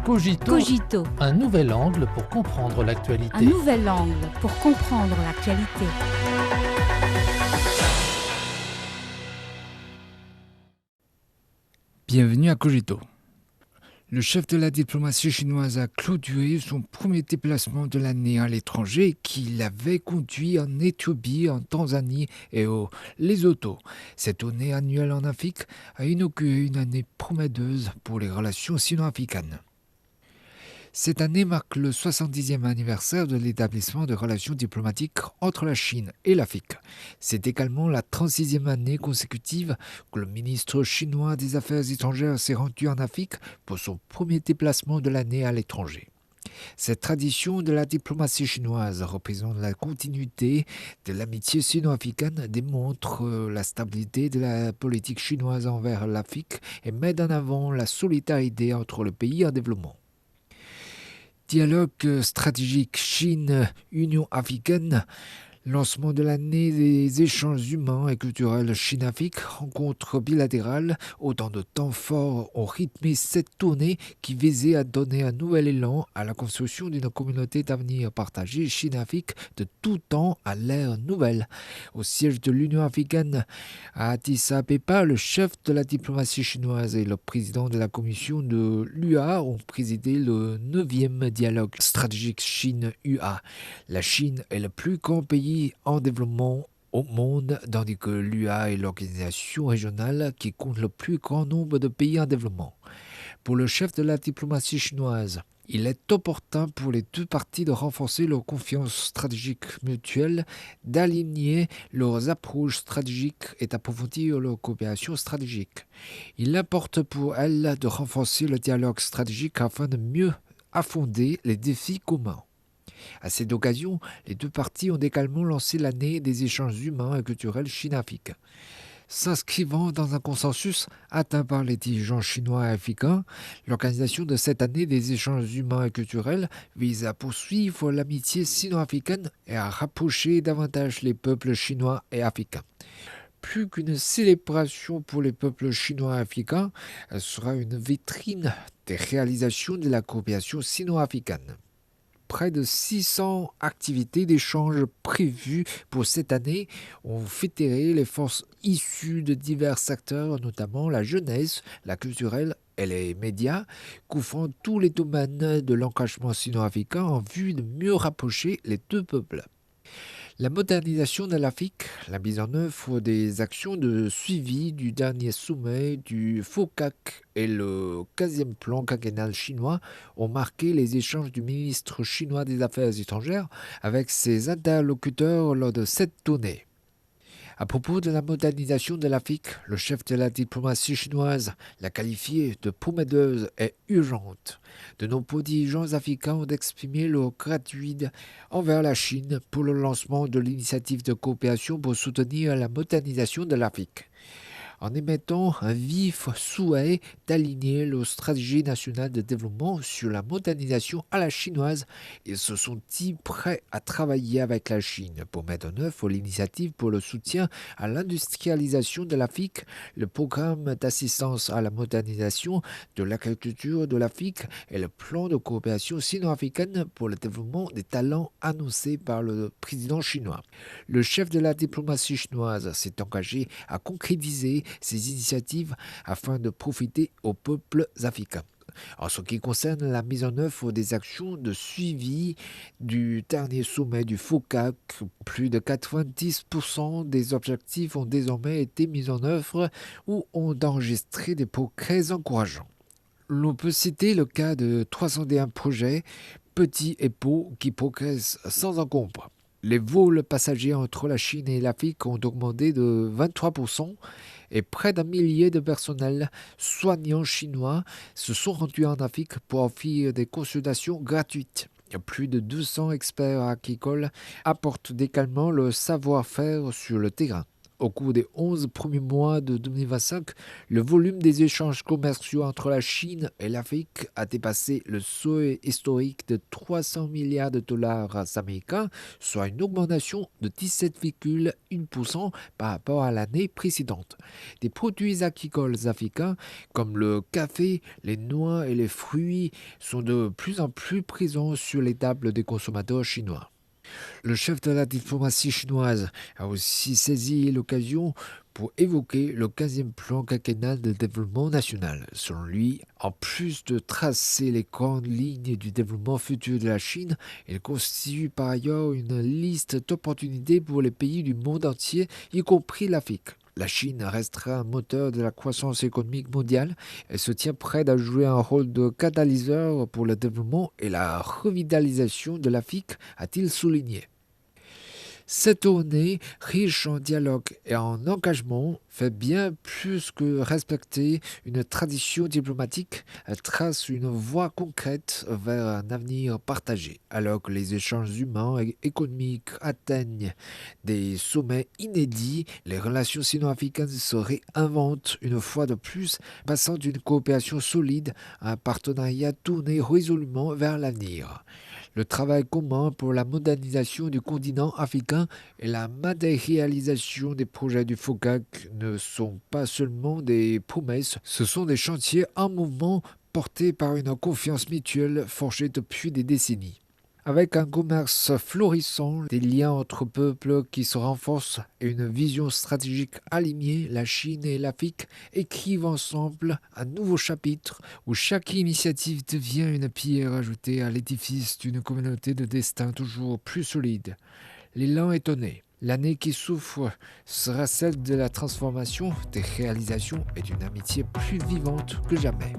Cogito, Cogito, un nouvel angle pour comprendre l'actualité. un nouvel angle pour comprendre l'actualité. Bienvenue à Cogito. Le chef de la diplomatie chinoise a clôturé son premier déplacement de l'année à l'étranger qui l'avait conduit en Éthiopie, en Tanzanie et au Lesotho. Cette tournée annuelle en Afrique a inauguré une année prometteuse pour les relations sino-africaines. Cette année marque le 70e anniversaire de l'établissement de relations diplomatiques entre la Chine et l'Afrique. C'est également la 36e année consécutive que le ministre chinois des Affaires étrangères s'est rendu en Afrique pour son premier déplacement de l'année à l'étranger. Cette tradition de la diplomatie chinoise représente la continuité de l'amitié sino-africaine, démontre la stabilité de la politique chinoise envers l'Afrique et met en avant la solidarité entre les pays en développement. Dialogue stratégique Chine-Union africaine, lancement de l'année des échanges humains et culturels Chine-Afrique, rencontre bilatérale, autant de temps forts ont rythmé cette tournée qui visait à donner un nouvel élan à la construction d'une communauté d'avenir partagée Chine-Afrique de tout temps à l'ère nouvelle. Au siège de l'Union africaine à Addis Abeba, le chef de la diplomatie chinoise et le président de la commission de l'UA ont présidé le 9e dialogue stratégique Chine-UA. La Chine est le plus grand pays en développement au monde, tandis que l'UA est l'organisation régionale qui compte le plus grand nombre de pays en développement. Pour le chef de la diplomatie chinoise, il est opportun pour les deux parties de renforcer leur confiance stratégique mutuelle, d'aligner leurs approches stratégiques et d'approfondir leur coopération stratégique. Il importe pour elles de renforcer le dialogue stratégique afin de mieux affronter les défis communs. À cette occasion, les deux parties ont également lancé l'année des échanges humains et culturels Chine-Afrique. S'inscrivant dans un consensus atteint par les dirigeants chinois et africains, l'organisation de cette année des échanges humains et culturels vise à poursuivre l'amitié sino-africaine et à rapprocher davantage les peuples chinois et africains. Plus qu'une célébration pour les peuples chinois et africains, elle sera une vitrine des réalisations de la coopération sino-africaine. Près de 600 activités d'échange prévues pour cette année ont fédéré les forces issues de divers secteurs, notamment la jeunesse, la culturelle et les médias, couvrant tous les domaines de l'engagement sino-africain en vue de mieux rapprocher les deux peuples. La modernisation de l'Afrique, la mise en œuvre des actions de suivi du dernier sommet du FOCAC et le 15e plan quinquennal chinois ont marqué les échanges du ministre chinois des Affaires étrangères avec ses interlocuteurs lors de cette tournée. À propos de la modernisation de l'Afrique, le chef de la diplomatie chinoise l'a qualifiée de prometteuse et urgente. De nombreux dirigeants africains ont exprimé leur gratitude envers la Chine pour le lancement de l'initiative de coopération pour soutenir la modernisation de l'Afrique, en émettant un vif souhait d'aligner leur stratégie nationale de développement sur la modernisation à la chinoise. Ils se sont dit prêts à travailler avec la Chine pour mettre en œuvre l'initiative pour le soutien à l'industrialisation de l'Afrique, le programme d'assistance à la modernisation de l'agriculture de l'Afrique et le plan de coopération sino-africaine pour le développement des talents annoncé par le président chinois. Le chef de la diplomatie chinoise s'est engagé à concrétiser ces initiatives afin de profiter aux peuples africains. En ce qui concerne la mise en œuvre des actions de suivi du dernier sommet du FOCAC, plus de 90% des objectifs ont désormais été mis en œuvre ou ont enregistré des progrès encourageants. L'on peut citer le cas de 301 projets petits et beaux qui progressent sans encombre. Les vols passagers entre la Chine et l'Afrique ont augmenté de 23% et près d'un millier de personnels soignants chinois se sont rendus en Afrique pour offrir des consultations gratuites. Plus de 200 experts agricoles apportent également leur savoir-faire sur le terrain. Au cours des 11 premiers mois de 2025, le volume des échanges commerciaux entre la Chine et l'Afrique a dépassé le seuil historique de 300 milliards de dollars américains, soit une augmentation de 17,1% par rapport à l'année précédente. Des produits agricoles africains comme le café, les noix et les fruits sont de plus en plus présents sur les tables des consommateurs chinois. Le chef de la diplomatie chinoise a aussi saisi l'occasion pour évoquer le 15e plan quinquennal de développement national. Selon lui, en plus de tracer les grandes lignes du développement futur de la Chine, il constitue par ailleurs une liste d'opportunités pour les pays du monde entier, y compris l'Afrique. La Chine restera un moteur de la croissance économique mondiale et se tient prête à jouer un rôle de catalyseur pour le développement et la revitalisation de l'Afrique, a-t-il souligné. Cette tournée, riche en dialogue et en engagement, fait bien plus que respecter une tradition diplomatique. Elle trace une voie concrète vers un avenir partagé. Alors que les échanges humains et économiques atteignent des sommets inédits, les relations sino-africaines se réinventent une fois de plus, passant d'une coopération solide à un partenariat tourné résolument vers l'avenir. Le travail commun pour la modernisation du continent africain et la matérialisation des projets du FOCAC ne sont pas seulement des promesses, ce sont des chantiers en mouvement portés par une confiance mutuelle forgée depuis des décennies. Avec un commerce florissant, des liens entre peuples qui se renforcent et une vision stratégique alignée, la Chine et l'Afrique écrivent ensemble un nouveau chapitre où chaque initiative devient une pierre ajoutée à l'édifice d'une communauté de destin toujours plus solide. L'élan est donné. L'année qui souffre sera celle de la transformation, des réalisations et d'une amitié plus vivante que jamais.